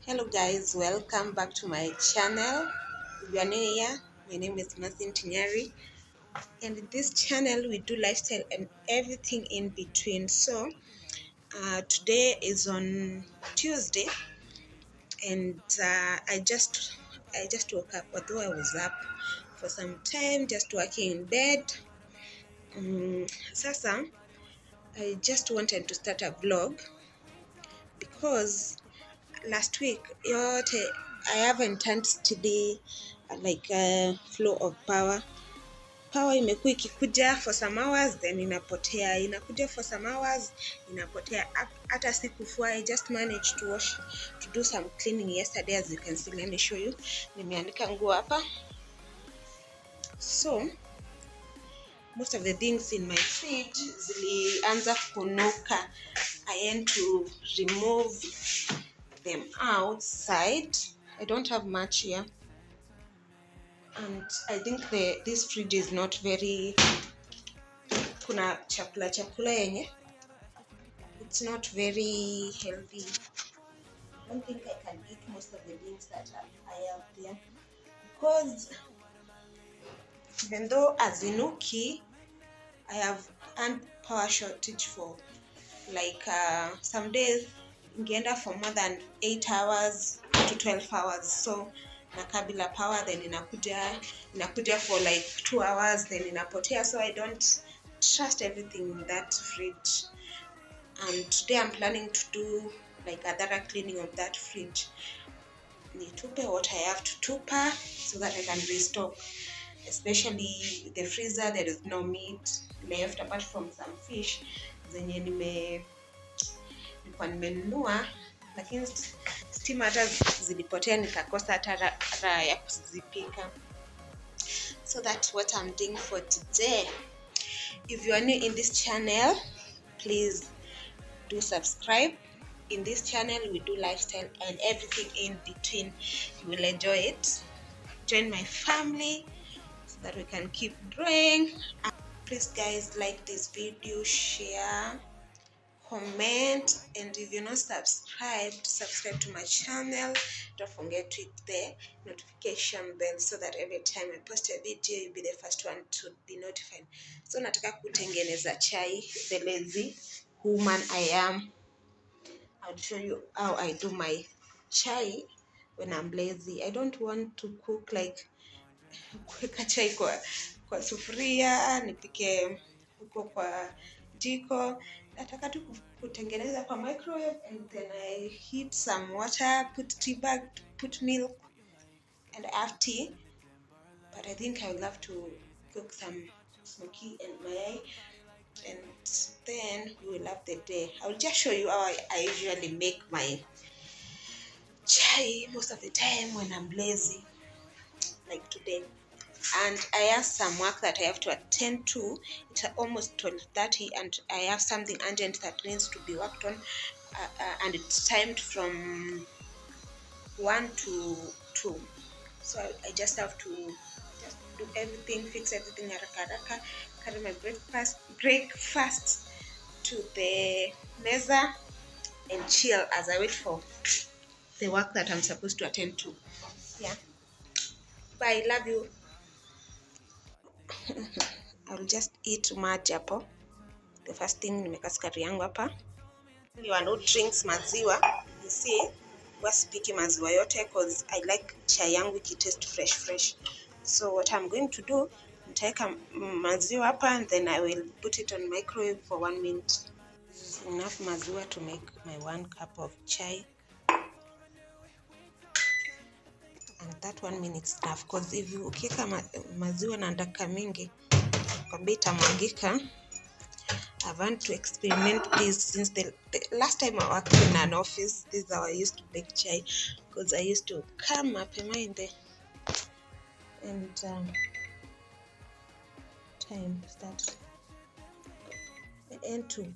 Hello guys, welcome back to my channel. If you are new here, my name is 𝙏𝙗𝙖𝙣, and in this channel we do lifestyle and everything in between. So today is on Tuesday, and I just woke up, although I was up for some time just working in bed. Sasa I just wanted to start a vlog because last week yote I haven't turned steady, like flow of power imekuwa ikikuja for some hours then inapotea, inakuja for some hours inapotea. Hata sikufua, I just managed to do some cleaning yesterday. As you can see, let me show you, nimeanika nguo hapa. So most of the things in my fridge zilianza kunuka. I want to remove them outside. I don't have much here, and I think this fridge is not very, kuna chakula yenye it's not very healthy. I don't think I can eat most of the things that I have there, because even though azinuki, I have had power shortage for like some days ingeenda for more than 8 hours to 12 hours. So nakabila power, then inakuja for like 2 hours, then inapotea. So I don't trust everything in that fridge, and today I'm planning to do like a thorough cleaning of that fridge. Nitupe what I have to tupa so that I can restock, especially the freezer. There is no meat left apart from some fish zenye nilikuwa nimenunua, lakini steam hata zilipotea, nikakosa hata raha ya kuzipika. So that's what I'm doing for today. If you are new in this channel, please do subscribe. In this channel we do lifestyle and everything in between. You will enjoy it. Join my family so that we can keep growing. Please guys, like this video, share, comment, and if you're not subscribed, subscribe to my channel. Don't forget to hit the notification bell so that every time I post a video, you'll be the first one to be notified. So nataka kutengeneza chai, the lazy woman I am. I'll show you how I do my chai when I'm lazy. I don't want to cook like kuweka chai kwa sufuria nipike huko kwa jiko. Nataka tu kutengeneza kwa microwave, and then I heat some water, put tea bag, put milk, and I have tea. But I think I will have to cook some smoky and mayai, and then we will have the day. I will just show you how I usually make my chai most of the time when I'm lazy, like today. And I have some work that I have to attend to. It's almost 12:30, and I have something urgent that needs to be worked on, and it's timed from 1 to 2. So I just have to just do everything, fix everything haraka, carry my breakfast to the mesa, and chill as I wait for the work that I'm supposed to attend to. Yeah, bye, love you. I'll just eat maji hapo. The first thing, nimeka sukari yangu hapa. Anyone who drinks maziwa, you see, wasipiki maziwa yote, because I like chai yangu ikitaste fresh. So what I'm going to do, nitaweka maziwa hapa, and then I will put it on microwave for 1 minute. Enough maziwa to make my 1 cup of chai, and that 1 minute is enough, because if you ukika maziwa na dakika mingi kwambia itamwagika. I want to experiment this since the last time I worked in an office. This is how I used to make chai, because I used to come up in the and time start and to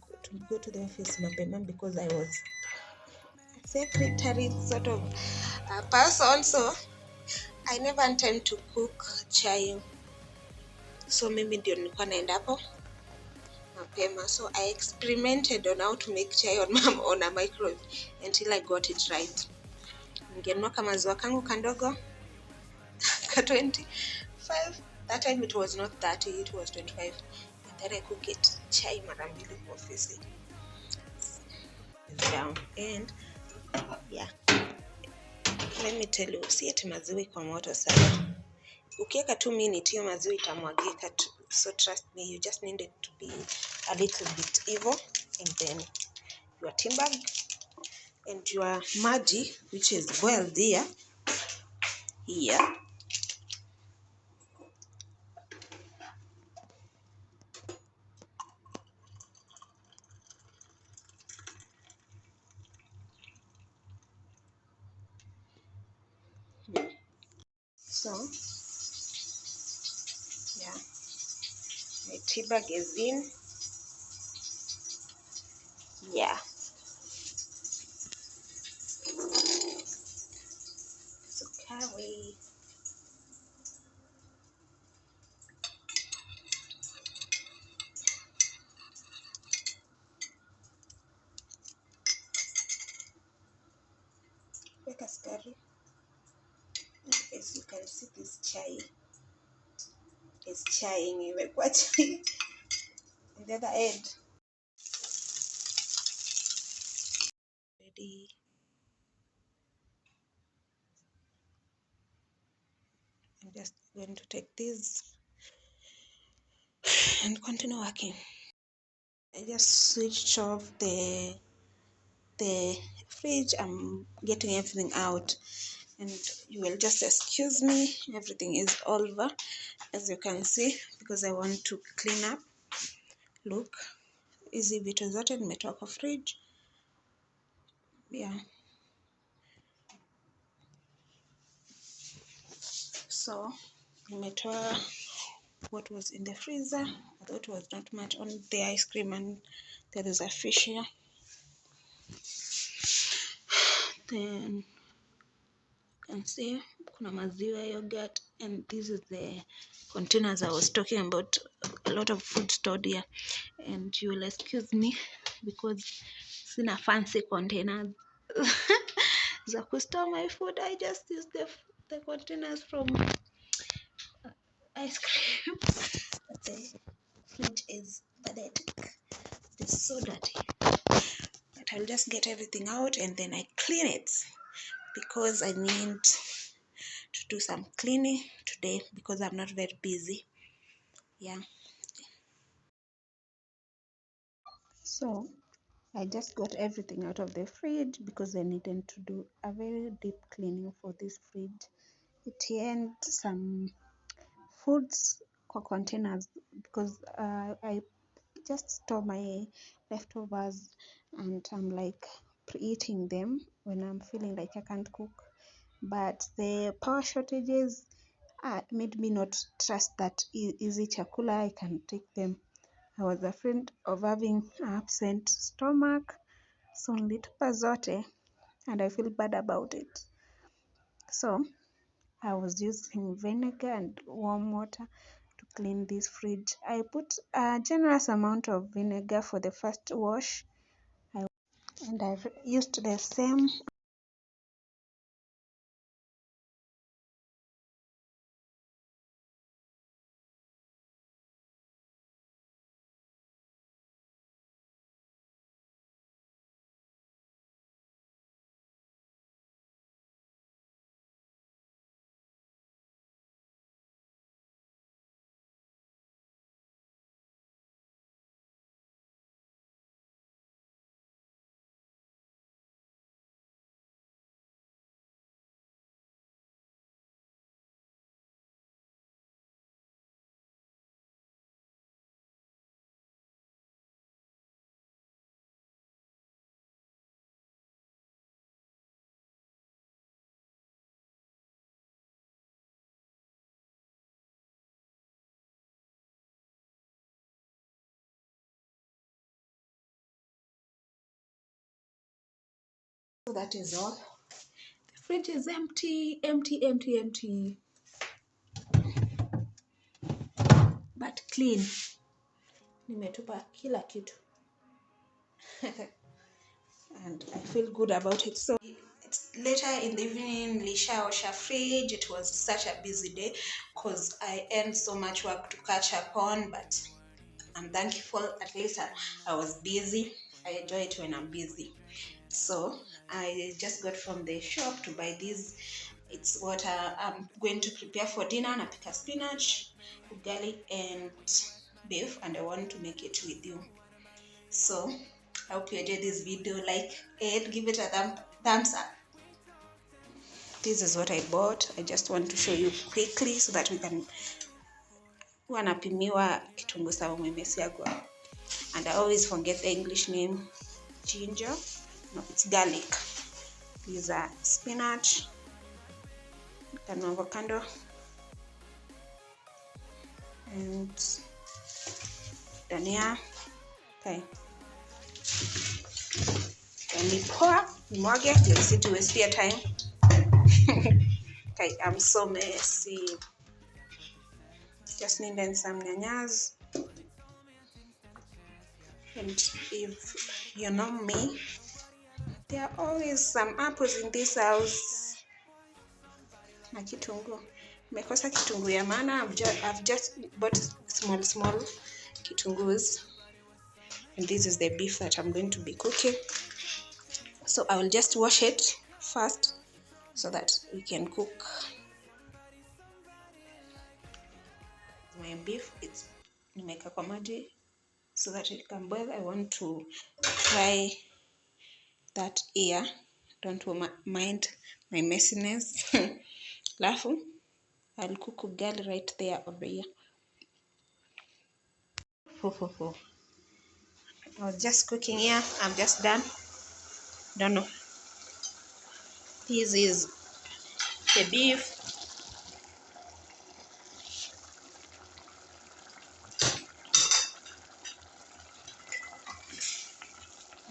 go to the office mapema, because I was a secretary sort of person, so I never had time to cook chai. So mimi ndio nilikuwa naenda hapo mapema. So I experimented on how to make chai on a microwave until I got it right. Ningenunua kamaziwa kangu kandogo ka 25. That time it was not 30, it was 25. And then I could get chai mara mbili kwa ofisi. Down. And yeah, let me tell you, si ati maziwa iko moto sana. Ukiweka 2 minutes hiyo maziwa itamwagika tu. So trust me, you just need it to be a little bit evil. And then your tea bag and your maji, which is boiled here. So yeah, my tea bag is in. Yeah, so carry. Weka sukari. As you can see, this chai is chai imewekwa chai. On the other end, ready. I'm just going to take this and continue working. I just switched off the fridge. I'm getting everything out, and you will just excuse me. Everything is over, as you can see, because I want to clean up. Look, hizi vitu zote nimetoa kwa fridge. Yeah, so nimetoa what was in the freezer, although it was not much, on the ice cream, and there is a fish here. Then you can see kuna maziwa, yogurt, and this is the containers I was talking about. A lot of food stored here, and you will excuse me because sina fancy containers za kustore my food. I just use the containers from ice cream. But the fridge is pathetic. It's so dirty. But I'll just get everything out and then I clean it, because I need to do some cleaning today because I'm not very busy. Yeah. So I just got everything out of the fridge because I needed to do a very deep cleaning for this fridge. It had some foods containers because I just store my leftovers, and I'm like preheating them when I'm feeling like I can't cook. But the power shortages made me not trust that easy chakula I can take them. I was afraid of having an upset stomach, so nilitupa zote, and I feel bad about it. So I was using vinegar and warm water to clean this fridge. I put a generous amount of vinegar for the first wash, and I used the same so that is all. The fridge is empty, but clean. Nimetupa kila kitu. And I feel good about it. So it's later in the evening, nilishaosha fridge. It was such a busy day because I earned so much work to catch up on, but I'm thankful at least I was busy. I enjoy it when I'm busy. So I just got from the shop to buy this. It's what I'm going to prepare for dinner. Napika spinach, ugali, and beef, and I want to make it with you. So I hope you enjoyed this video. Like it, give it a thumbs up. This is what I bought. I just want to show you quickly so that we can wanapimiwa kitunguu saumu imesiagwa. And I always forget the English name. Ginger. No, it's garlic. These are spinach, avocado, and dania. Okay. And we pour, nimwage, let's see to waste your time. Okay, I'm so messy. Just need in some nyanyas. And if you know me, there are always some apples in this house. Na kitunguu. Nimekosa kitunguu ya maana. I've just bought small kitunguus. And this is the beef that I'm going to be cooking. So I will just wash it first so that we can cook my beef. It's nimeweka kwa maji so that it can boil. I want to try that ear. Don't mind my messiness. Lafu, I'll cook ugali right there over here. I was just cooking here. I'm just done. Don't know. This is the beef.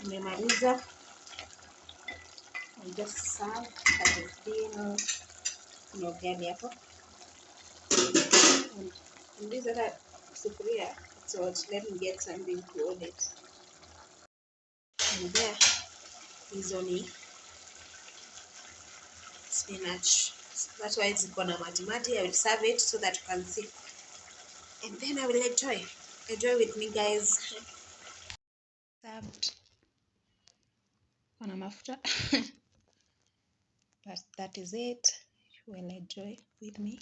Nimemaliza. I'll just serve kadri na ugali hapo. And this other sufuria, so let me get something to hold it. And there is only spinach. That's why it's gonna maji. I will serve it so that you can see. And then I will enjoy. Enjoy with me, guys. Served on a mafuta. But that is it. You will enjoy with me.